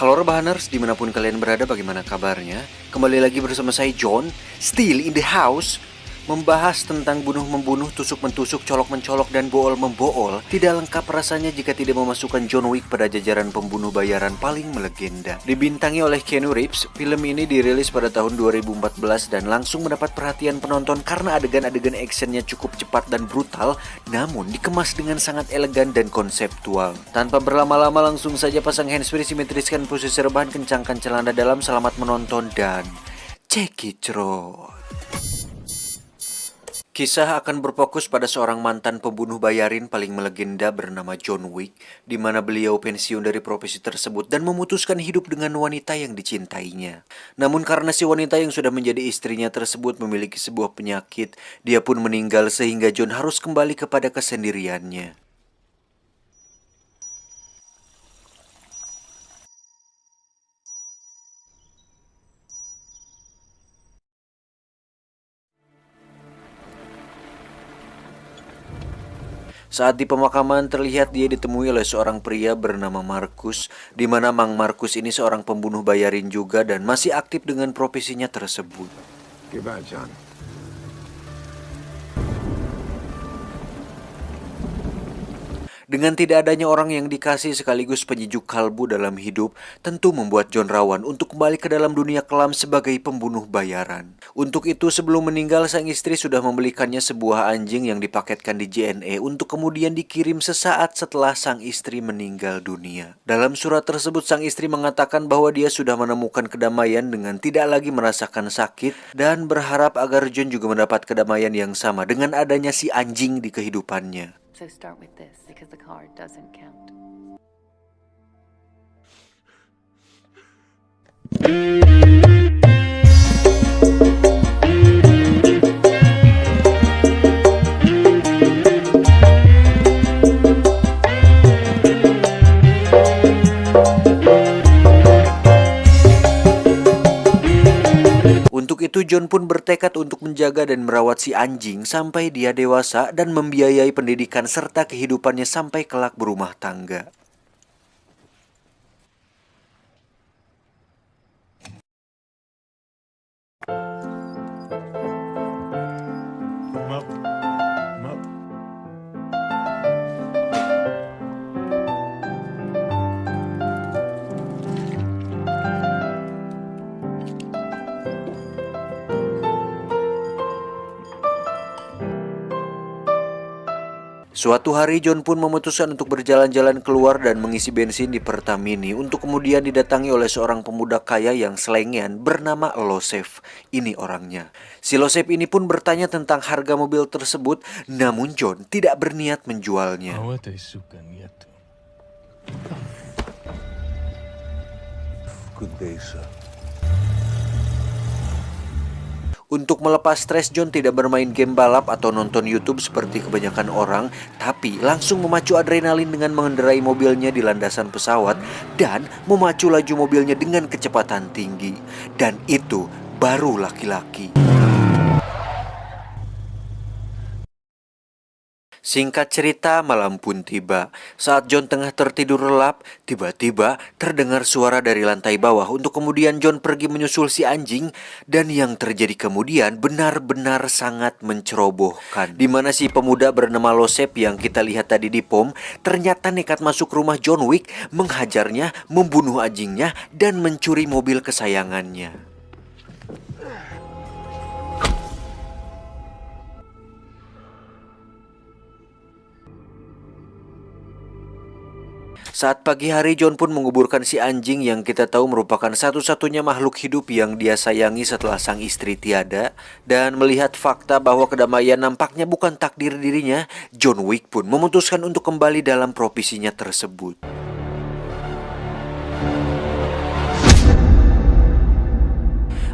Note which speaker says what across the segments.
Speaker 1: Halo Rebahaners, dimanapun kalian berada, bagaimana kabarnya? Kembali lagi bersama saya John, still in the house. Membahas tentang bunuh-membunuh, tusuk-mentusuk, colok-mencolok, dan bool-membool. Tidak lengkap rasanya jika tidak memasukkan John Wick pada jajaran pembunuh bayaran paling melegenda. Dibintangi oleh Keanu Reeves, film ini dirilis pada tahun 2014 dan langsung mendapat perhatian penonton karena adegan-adegan actionnya cukup cepat dan brutal, namun dikemas dengan sangat elegan dan konseptual. Tanpa berlama-lama, langsung saja pasang handsfree, simetriskan posisi rebahan, kencangkan celana dalam, selamat menonton dan check it out. Kisah akan berfokus pada seorang mantan pembunuh bayarin paling melegenda bernama John Wick, di mana beliau pensiun dari profesi tersebut dan memutuskan hidup dengan wanita yang dicintainya. Namun karena si wanita yang sudah menjadi istrinya tersebut memiliki sebuah penyakit, dia pun meninggal sehingga John harus kembali kepada kesendiriannya. Saat di pemakaman terlihat dia ditemui oleh seorang pria bernama Markus, di mana Mang Markus ini seorang pembunuh bayarin juga dan masih aktif dengan profesinya tersebut.
Speaker 2: Give out, John.
Speaker 1: Dengan tidak adanya orang yang dikasih sekaligus penyejuk kalbu dalam hidup, tentu membuat John rawan untuk kembali ke dalam dunia kelam sebagai pembunuh bayaran. Untuk itu, sebelum meninggal, sang istri sudah membelikannya sebuah anjing yang dipaketkan di JNE untuk kemudian dikirim sesaat setelah sang istri meninggal dunia. Dalam surat tersebut, sang istri mengatakan bahwa dia sudah menemukan kedamaian dengan tidak lagi merasakan sakit dan berharap agar John juga mendapat kedamaian yang sama dengan adanya si anjing di kehidupannya.
Speaker 3: So start with this, because the card doesn't count.
Speaker 1: Untuk itu John pun bertekad untuk menjaga dan merawat si anjing sampai dia dewasa dan membiayai pendidikan serta kehidupannya sampai kelak berumah tangga.
Speaker 2: Up. Up.
Speaker 1: Suatu hari John pun memutuskan untuk berjalan-jalan keluar dan mengisi bensin di Pertamini untuk kemudian didatangi oleh seorang pemuda kaya yang selengean bernama Losef. Ini orangnya. Si Losef ini pun bertanya tentang harga mobil tersebut, namun John tidak berniat menjualnya.
Speaker 2: Good day, sir.
Speaker 1: Untuk melepas stres, John tidak bermain game balap atau nonton YouTube seperti kebanyakan orang, tapi langsung memacu adrenalin dengan mengendarai mobilnya di landasan pesawat dan memacu laju mobilnya dengan kecepatan tinggi. Dan itu baru laki-laki. Singkat cerita, malam pun tiba. Saat John tengah tertidur lelap, tiba-tiba terdengar suara dari lantai bawah untuk kemudian John pergi menyusul si anjing. Dan yang terjadi kemudian benar-benar sangat mencerobohkan. Di mana si pemuda bernama Losep yang kita lihat tadi di pom, ternyata nekat masuk rumah John Wick, menghajarnya, membunuh anjingnya, dan mencuri mobil kesayangannya. Saat pagi hari, John pun menguburkan si anjing yang kita tahu merupakan satu-satunya makhluk hidup yang dia sayangi setelah sang istri tiada. Dan melihat fakta bahwa kedamaian nampaknya bukan takdir dirinya, John Wick pun memutuskan untuk kembali dalam profesinya tersebut.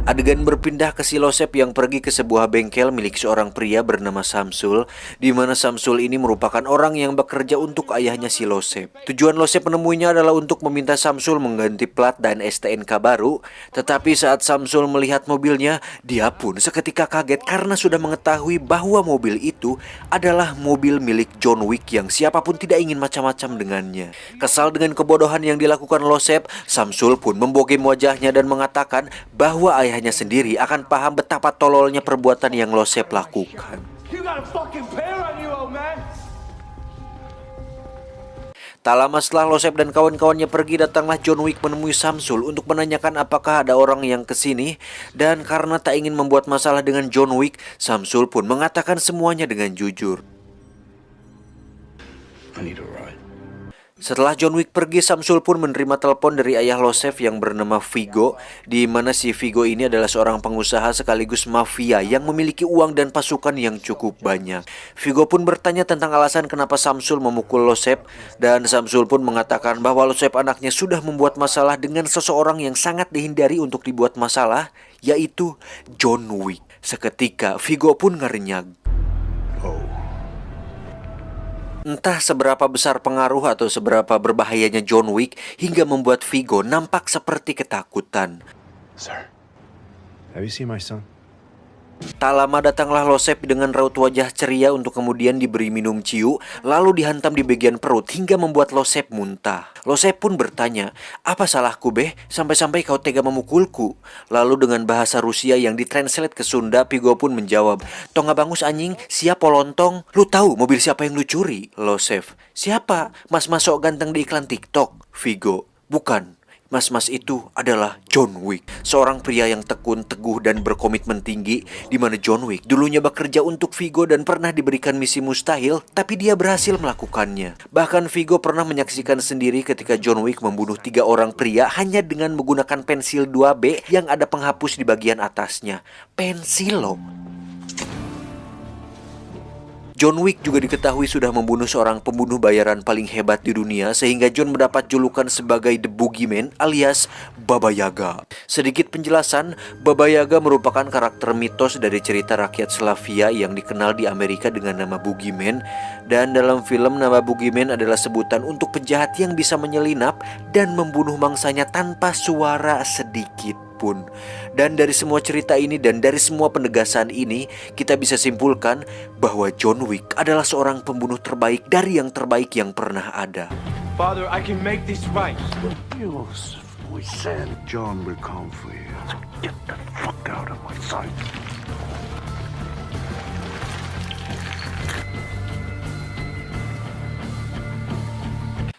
Speaker 1: Adegan berpindah ke si Losep yang pergi ke sebuah bengkel milik seorang pria bernama Samsul, di mana Samsul ini merupakan orang yang bekerja untuk ayahnya si Losep. Tujuan Losep menemuinya adalah untuk meminta Samsul mengganti plat dan STNK baru, tetapi saat Samsul melihat mobilnya, dia pun seketika kaget karena sudah mengetahui bahwa mobil itu adalah mobil milik John Wick yang siapapun tidak ingin macam-macam dengannya. Kesal dengan kebodohan yang dilakukan Losep, Samsul pun membogem wajahnya dan mengatakan bahwa ayahnya sendiri akan paham betapa tololnya perbuatan yang Losep lakukan. Tak lama setelah Losep dan kawan-kawannya pergi, datanglah John Wick menemui Samsul untuk menanyakan apakah ada orang yang kesini. Dan karena tak ingin membuat masalah dengan John Wick, Samsul pun mengatakan semuanya dengan jujur.
Speaker 2: I need a ride.
Speaker 1: Setelah John Wick pergi, Samsul pun menerima telepon dari ayah Losep yang bernama Vigo, di mana si Vigo ini adalah seorang pengusaha sekaligus mafia yang memiliki uang dan pasukan yang cukup banyak. Vigo pun bertanya tentang alasan kenapa Samsul memukul Losep, dan Samsul pun mengatakan bahwa Losep anaknya sudah membuat masalah dengan seseorang yang sangat dihindari untuk dibuat masalah, yaitu John Wick. Seketika Vigo pun ngerenyag. Entah seberapa besar pengaruh atau seberapa berbahayanya John Wick hingga membuat Vigo nampak seperti ketakutan.
Speaker 2: Sir, have you seen my son?
Speaker 1: Tak lama datanglah Losep dengan raut wajah ceria untuk kemudian diberi minum ciu, lalu dihantam di bagian perut hingga membuat Losep muntah. Losep pun bertanya, "Apa salahku beh? Sampai-sampai kau tega memukulku?" Lalu dengan bahasa Rusia yang ditranslate ke Sunda, Vigo pun menjawab, "Tonga bangus anjing, siap polontong. Lu tahu mobil siapa yang lu curi?" Losep, "Siapa? Mas-mas sok ganteng di iklan TikTok." Vigo, "Bukan. Mas-mas itu adalah John Wick, seorang pria yang tekun, teguh, dan berkomitmen tinggi, di mana John Wick dulunya bekerja untuk Vigo dan pernah diberikan misi mustahil, tapi dia berhasil melakukannya. Bahkan Vigo pernah menyaksikan sendiri ketika John Wick membunuh 3 orang pria hanya dengan menggunakan pensil 2B yang ada penghapus di bagian atasnya. Pensil loh. John Wick juga diketahui sudah membunuh seorang pembunuh bayaran paling hebat di dunia, sehingga John mendapat julukan sebagai The Boogeyman alias Baba Yaga. Sedikit penjelasan, Baba Yaga merupakan karakter mitos dari cerita rakyat Slavia yang dikenal di Amerika dengan nama Boogeyman. Dan dalam film, nama Boogeyman adalah sebutan untuk penjahat yang bisa menyelinap dan membunuh mangsanya tanpa suara sedikit pun. Dan dari semua cerita ini dan dari semua penegasan ini, kita bisa simpulkan bahwa John Wick adalah seorang pembunuh terbaik dari yang terbaik yang pernah ada.
Speaker 4: Father, I can make this right.
Speaker 2: We said John will come for you. Get the fuck out of my sight.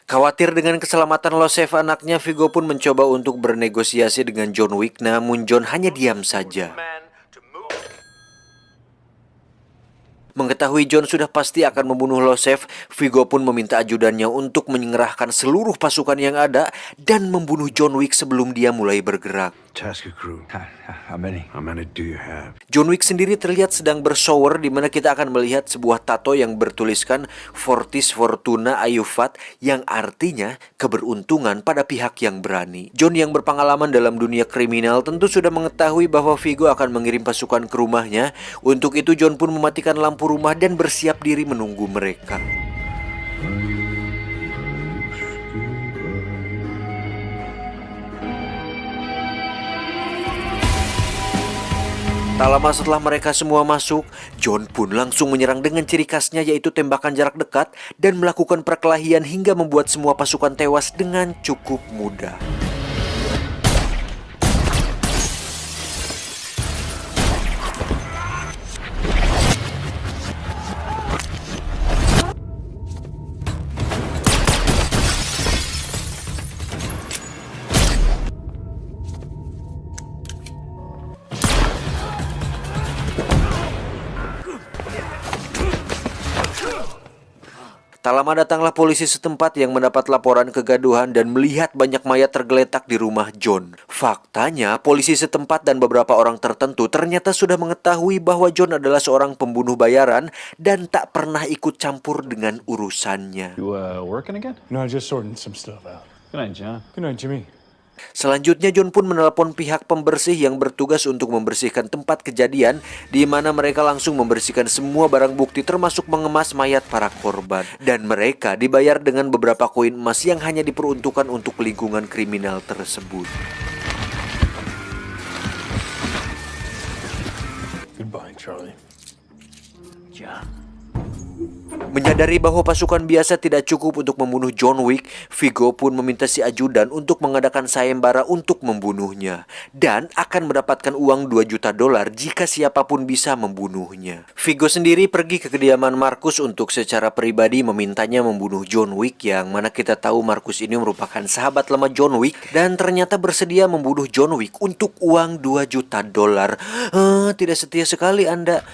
Speaker 1: Khawatir dengan keselamatan Losep anaknya, Vigo pun mencoba untuk bernegosiasi dengan John Wick, namun John hanya diam saja. Mengetahui John sudah pasti akan membunuh Losep, Vigo pun meminta ajudannya untuk mengerahkan seluruh pasukan yang ada dan membunuh John Wick sebelum dia mulai bergerak.
Speaker 2: Tasker crew.
Speaker 4: How many?
Speaker 2: How many do you have?
Speaker 1: John Wick sendiri terlihat sedang bersower, di mana kita akan melihat sebuah tato yang bertuliskan Fortis Fortuna Ayufat, yang artinya keberuntungan pada pihak yang berani. John yang berpengalaman dalam dunia kriminal tentu sudah mengetahui bahwa Vigo akan mengirim pasukan ke rumahnya. Untuk itu John pun mematikan lampu rumah dan bersiap diri menunggu mereka. Tak lama setelah mereka semua masuk, John pun langsung menyerang dengan ciri khasnya, yaitu tembakan jarak dekat, dan melakukan perkelahian hingga membuat semua pasukan tewas dengan cukup mudah. Tak lama datanglah polisi setempat yang mendapat laporan kegaduhan dan melihat banyak mayat tergeletak di rumah John. Faktanya, polisi setempat dan beberapa orang tertentu ternyata sudah mengetahui bahwa John adalah seorang pembunuh bayaran dan tak pernah ikut campur dengan urusannya.
Speaker 5: You working again?
Speaker 4: No, just sorting some stuff out.
Speaker 5: Good night, John.
Speaker 4: Good night, Jimmy.
Speaker 1: Selanjutnya John pun menelepon pihak pembersih yang bertugas untuk membersihkan tempat kejadian, di mana mereka langsung membersihkan semua barang bukti termasuk mengemas mayat para korban. Dan mereka dibayar dengan beberapa koin emas yang hanya diperuntukkan untuk lingkungan kriminal tersebut.
Speaker 2: Goodbye, Charlie.
Speaker 1: Ya. Menyadari bahwa pasukan biasa tidak cukup untuk membunuh John Wick, Viggo pun meminta si ajudan untuk mengadakan sayembara untuk membunuhnya dan akan mendapatkan uang $2 juta jika siapapun bisa membunuhnya. Viggo sendiri pergi ke kediaman Marcus untuk secara pribadi memintanya membunuh John Wick, yang mana kita tahu Marcus ini merupakan sahabat lama John Wick dan ternyata bersedia membunuh John Wick untuk uang $2 juta. Tidak setia sekali Anda.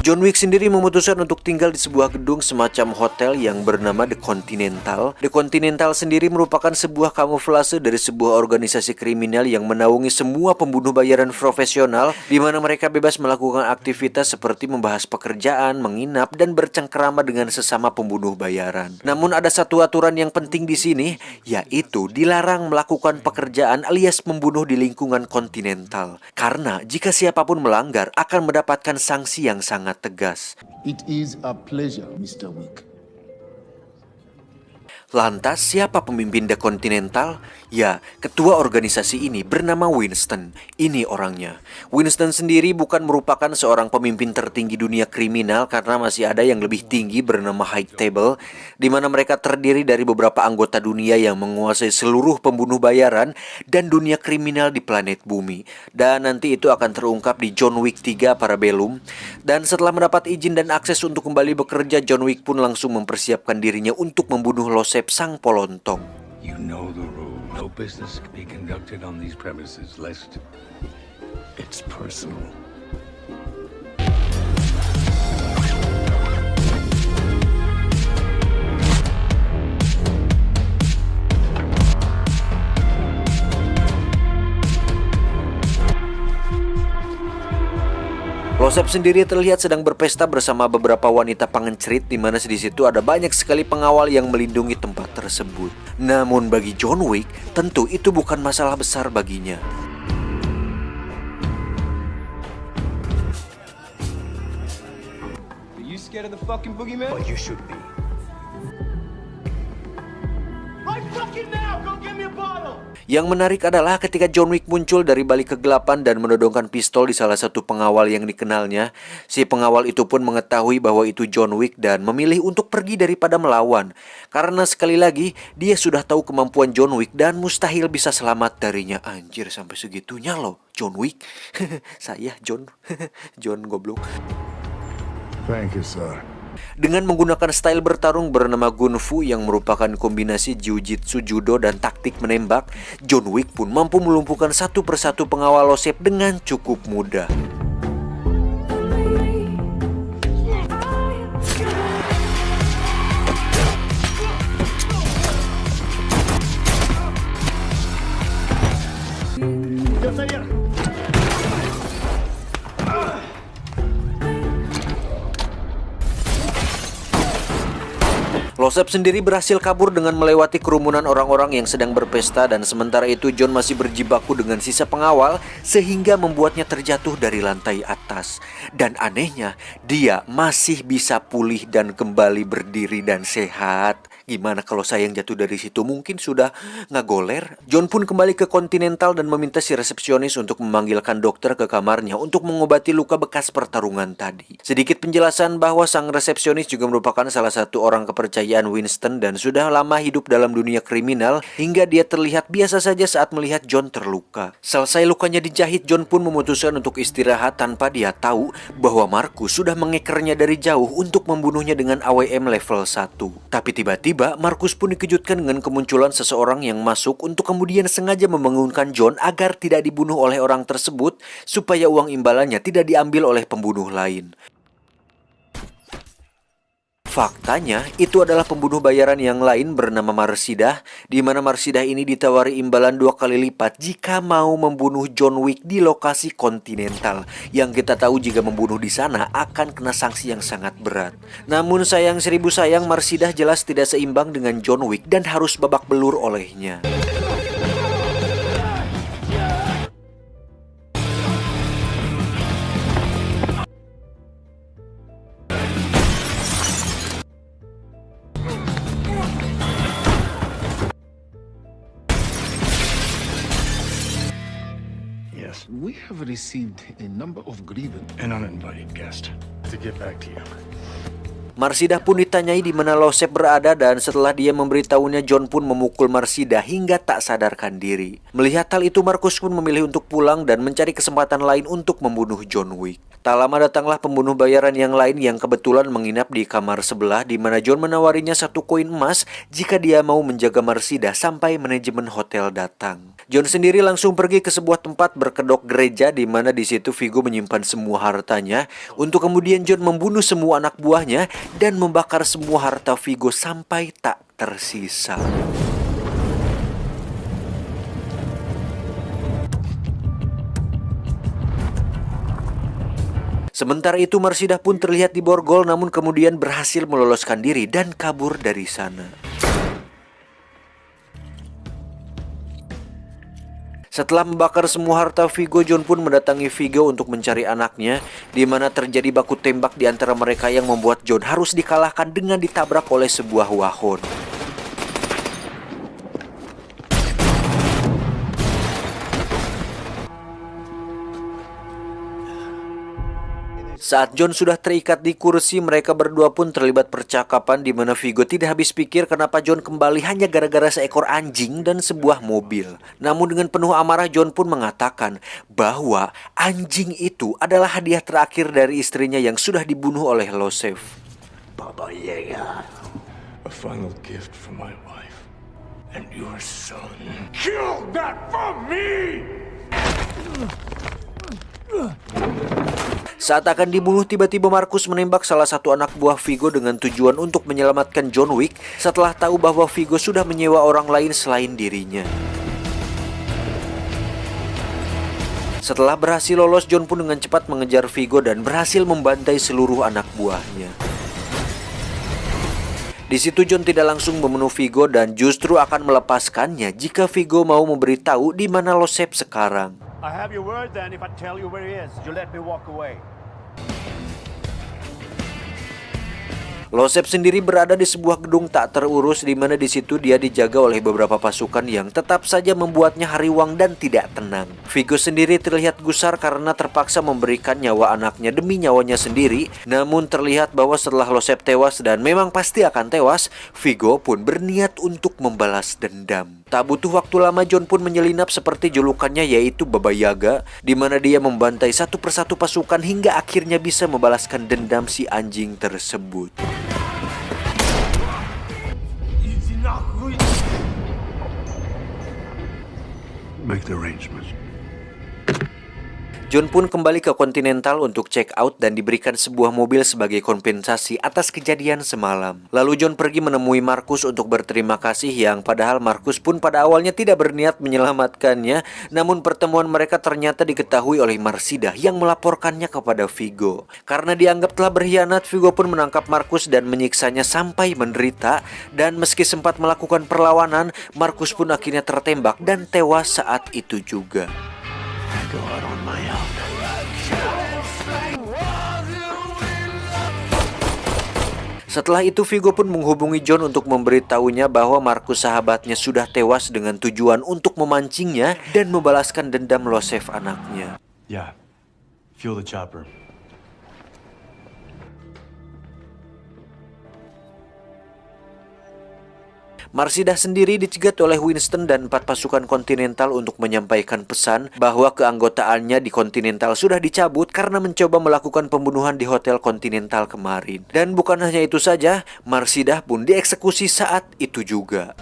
Speaker 1: John Wick sendiri memutuskan untuk tinggal di sebuah gedung semacam hotel yang bernama The Continental. The Continental sendiri merupakan sebuah kamuflase dari sebuah organisasi kriminal yang menaungi semua pembunuh bayaran profesional, di mana mereka bebas melakukan aktivitas seperti membahas pekerjaan, menginap, dan bercengkerama dengan sesama pembunuh bayaran. Namun ada satu aturan yang penting di sini, yaitu dilarang melakukan pekerjaan alias membunuh di lingkungan Continental. Karena jika siapapun melanggar akan mendapatkan sanksi yang sangat tegas.
Speaker 5: It is a pleasure, Mr. Wick.
Speaker 1: Lantas siapa pemimpin The Continental? Ya, ketua organisasi ini bernama Winston. Ini orangnya. Winston sendiri bukan merupakan seorang pemimpin tertinggi dunia kriminal karena masih ada yang lebih tinggi bernama High Table, di mana mereka terdiri dari beberapa anggota dunia yang menguasai seluruh pembunuh bayaran dan dunia kriminal di planet bumi. Dan nanti itu akan terungkap di John Wick 3 Parabellum. Dan setelah mendapat izin dan akses untuk kembali bekerja, John Wick pun langsung mempersiapkan dirinya untuk membunuh Losep sang polontong.
Speaker 2: You know the rule. No business can be conducted on these premises lest it's personal.
Speaker 1: Losep sendiri terlihat sedang berpesta bersama beberapa wanita pengencrit, di mana di situ ada banyak sekali pengawal yang melindungi tempat tersebut. Namun bagi John Wick, tentu itu bukan masalah besar baginya.
Speaker 4: Are you scared of the fucking boogeyman?
Speaker 2: But you should be.
Speaker 4: Right fucking now! Go get me a bottle!
Speaker 1: Yang menarik adalah ketika John Wick muncul dari balik kegelapan dan menodongkan pistol di salah satu pengawal yang dikenalnya, si pengawal itu pun mengetahui bahwa itu John Wick dan memilih untuk pergi daripada melawan. Karena sekali lagi, dia sudah tahu kemampuan John Wick dan mustahil bisa selamat darinya. Anjir, sampai segitunya loh, John Wick. Saya John, John goblok.
Speaker 2: Thank you, sir.
Speaker 1: Dengan menggunakan style bertarung bernama Gun Fu yang merupakan kombinasi jiu-jitsu, judo, dan taktik menembak, John Wick pun mampu melumpuhkan satu persatu pengawal Losep dengan cukup mudah. Losep sendiri berhasil kabur dengan melewati kerumunan orang-orang yang sedang berpesta, dan sementara itu John masih berjibaku dengan sisa pengawal sehingga membuatnya terjatuh dari lantai atas. Dan anehnya, dia masih bisa pulih dan kembali berdiri dan sehat. Gimana kalau saya yang jatuh dari situ? Mungkin sudah ngagoler. John pun kembali ke Continental dan meminta si resepsionis untuk memanggilkan dokter ke kamarnya untuk mengobati luka bekas pertarungan tadi. Sedikit penjelasan bahwa sang resepsionis juga merupakan salah satu orang kepercayaan Winston dan sudah lama hidup dalam dunia kriminal hingga dia terlihat biasa saja saat melihat John terluka. Selesai lukanya dijahit, John pun memutuskan untuk istirahat tanpa dia tahu bahwa Marcus sudah mengekernya dari jauh untuk membunuhnya dengan AWM level 1. Tapi tiba-tiba Marcus pun dikejutkan dengan kemunculan seseorang yang masuk untuk kemudian sengaja membangunkan John agar tidak dibunuh oleh orang tersebut supaya uang imbalannya tidak diambil oleh pembunuh lain. faktanya itu adalah pembunuh bayaran yang lain bernama Marsidah, di mana Marsidah ini ditawari imbalan 2 kali lipat jika mau membunuh John Wick di lokasi Continental. Yang kita tahu jika membunuh di sana akan kena sanksi yang sangat berat. Namun sayang seribu sayang, Marsidah jelas tidak seimbang dengan John Wick dan harus babak belur olehnya.
Speaker 2: Yes,
Speaker 5: We have received a number of grievance.
Speaker 2: an uninvited guest. To get back to you.
Speaker 1: Marsidah pun ditanyai di mana Losep berada dan setelah dia memberitahunya, John pun memukul Marsidah hingga tak sadarkan diri. Melihat hal itu, Markus pun memilih untuk pulang dan mencari kesempatan lain untuk membunuh John Wick. Tak lama datanglah pembunuh bayaran yang lain yang kebetulan menginap di kamar sebelah, di mana John menawarinya 1 koin emas jika dia mau menjaga Marsidah sampai manajemen hotel datang. John sendiri langsung pergi ke sebuah tempat berkedok gereja, di mana di situ Viggo menyimpan semua hartanya untuk kemudian John membunuh semua anak buahnya dan membakar semua harta Viggo sampai tak tersisa. Sementara itu Marsidah pun terlihat di borgol, namun kemudian berhasil meloloskan diri dan kabur dari sana. Setelah membakar semua harta Viggo, John pun mendatangi Viggo untuk mencari anaknya, di mana terjadi baku tembak di antara mereka yang membuat John harus dikalahkan dengan ditabrak oleh sebuah wahon. Saat John sudah terikat di kursi, mereka berdua pun terlibat percakapan di mana Viggo tidak habis pikir kenapa John kembali hanya gara-gara seekor anjing dan sebuah mobil. Namun dengan penuh amarah, John pun mengatakan bahwa anjing itu adalah hadiah terakhir dari istrinya yang sudah dibunuh oleh Losef.
Speaker 2: Baba Yaga. A final gift from my wife and your son. Kill that for me!
Speaker 1: Saat akan dibunuh, tiba-tiba Markus menembak salah satu anak buah Viggo dengan tujuan untuk menyelamatkan John Wick setelah tahu bahwa Viggo sudah menyewa orang lain selain dirinya. Setelah berhasil lolos, John pun dengan cepat mengejar Viggo dan berhasil membantai seluruh anak buahnya. Di situ John tidak langsung membunuh Viggo dan justru akan melepaskannya jika Viggo mau memberitahu di mana Losep sekarang.
Speaker 4: I have your word then if I tell you where he is, you let me walk away.
Speaker 1: Losep sendiri berada di sebuah gedung tak terurus, di mana di situ dia dijaga oleh beberapa pasukan yang tetap saja membuatnya hariwang dan tidak tenang. Viggo sendiri terlihat gusar karena terpaksa memberikan nyawa anaknya demi nyawanya sendiri. Namun terlihat bahwa setelah Losep tewas dan memang pasti akan tewas, Viggo pun berniat untuk membalas dendam. Tak butuh waktu lama, John pun menyelinap seperti julukannya, yaitu Baba Yaga, di mana dia membantai satu persatu pasukan hingga akhirnya bisa membalaskan dendam si anjing tersebut.
Speaker 2: Make the arrangements.
Speaker 1: John pun kembali ke Continental untuk check out dan diberikan sebuah mobil sebagai kompensasi atas kejadian semalam. Lalu John pergi menemui Markus untuk berterima kasih, yang padahal Markus pun pada awalnya tidak berniat menyelamatkannya. Namun pertemuan mereka ternyata diketahui oleh Marsidah yang melaporkannya kepada Viggo. Karena dianggap telah berkhianat, Viggo pun menangkap Markus dan menyiksanya sampai menderita. Dan meski sempat melakukan perlawanan, Markus pun akhirnya tertembak dan tewas saat itu juga.
Speaker 2: Go out on my own.
Speaker 1: Setelah itu Viggo pun menghubungi John untuk memberitahunya bahwa Markus sahabatnya sudah tewas dengan tujuan untuk memancingnya dan membalaskan dendam Losef anaknya.
Speaker 6: Yeah. Fuel the chopper.
Speaker 1: Marsidah sendiri dicegat oleh Winston dan 4 pasukan Continental untuk menyampaikan pesan bahwa keanggotaannya di Continental sudah dicabut karena mencoba melakukan pembunuhan di Hotel Continental kemarin. Dan bukan hanya itu saja, Marsidah pun dieksekusi saat itu juga.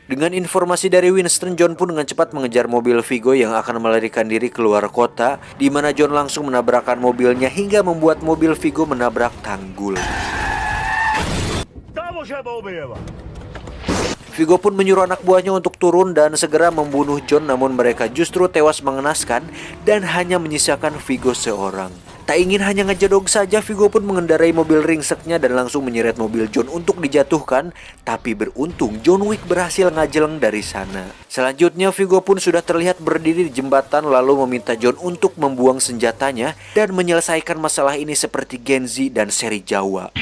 Speaker 1: Dengan informasi dari Winston, John pun dengan cepat mengejar mobil Viggo yang akan melarikan diri keluar kota, di mana John langsung menabrakkan mobilnya hingga membuat mobil Viggo menabrak tanggul. Viggo pun menyuruh anak buahnya untuk turun dan segera membunuh John, namun mereka justru tewas mengenaskan dan hanya menyisakan Viggo seorang. Tak ingin hanya ngejedog saja, Viggo pun mengendarai mobil ringseknya dan langsung menyeret mobil John untuk dijatuhkan. Tapi beruntung John Wick berhasil ngajeleng dari sana. Selanjutnya Viggo pun sudah terlihat berdiri di jembatan lalu meminta John untuk membuang senjatanya dan menyelesaikan masalah ini seperti Genji dan seri Jawa.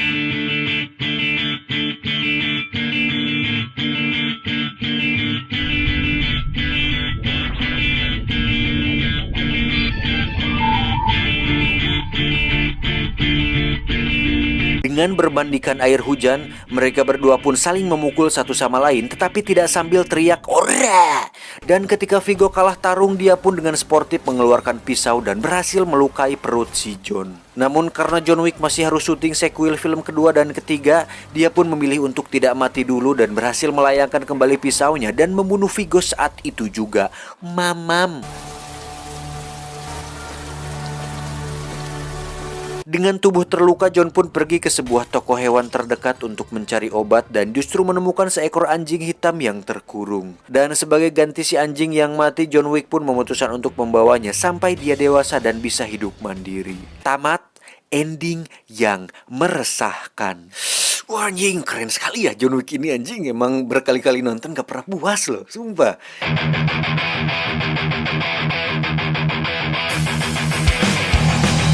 Speaker 1: Dengan bermandikan air hujan, mereka berdua pun saling memukul satu sama lain tetapi tidak sambil teriak "Ora!". Dan ketika Viggo kalah tarung, dia pun dengan sportif mengeluarkan pisau dan berhasil melukai perut si John. Namun karena John Wick masih harus syuting sequel film kedua dan ketiga, dia pun memilih untuk tidak mati dulu dan berhasil melayangkan kembali pisaunya dan membunuh Viggo saat itu juga. Mamam. Dengan tubuh terluka, John pun pergi ke sebuah toko hewan terdekat untuk mencari obat dan justru menemukan seekor anjing hitam yang terkurung. Dan sebagai ganti si anjing yang mati, John Wick pun memutuskan untuk membawanya sampai dia dewasa dan bisa hidup mandiri. Tamat, ending yang meresahkan. Wah anjing, keren sekali ya John Wick ini anjing. Emang berkali-kali nonton gak pernah puas loh, sumpah.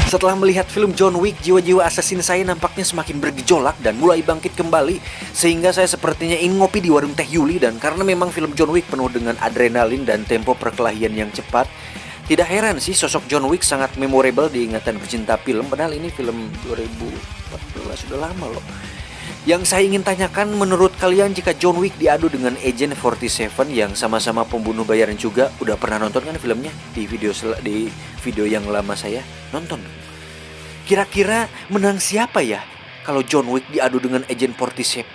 Speaker 1: Setelah melihat film John Wick, jiwa-jiwa assassin saya nampaknya semakin bergejolak dan mulai bangkit kembali. Sehingga saya sepertinya ingin ngopi di warung Teh Yuli. Dan karena memang film John Wick penuh dengan adrenalin dan tempo perkelahian yang cepat, tidak heran sih sosok John Wick sangat memorable di ingatan pecinta film. Padahal ini film 2014, sudah lama loh. Yang saya ingin tanyakan, menurut kalian jika John Wick diadu dengan Agent 47 yang sama-sama pembunuh bayaran juga, udah pernah nonton kan filmnya? Di video yang lama saya nonton. Kira-kira menang siapa ya kalau John Wick diadu dengan Agent 47?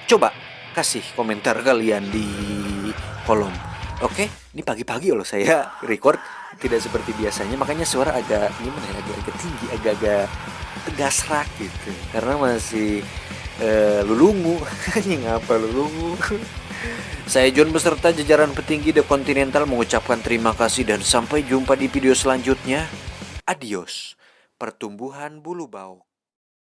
Speaker 1: Coba kasih komentar kalian di kolom. Oke, ini pagi-pagi loh saya record, tidak seperti biasanya, makanya suara agak gimana ya, agak tinggi, agak tegas rak gitu. Karena masih lulungu. Ngapa lulungu? Saya John beserta jajaran petinggi The Continental mengucapkan terima kasih dan sampai jumpa di video selanjutnya. Adios. Pertumbuhan bulu bauk.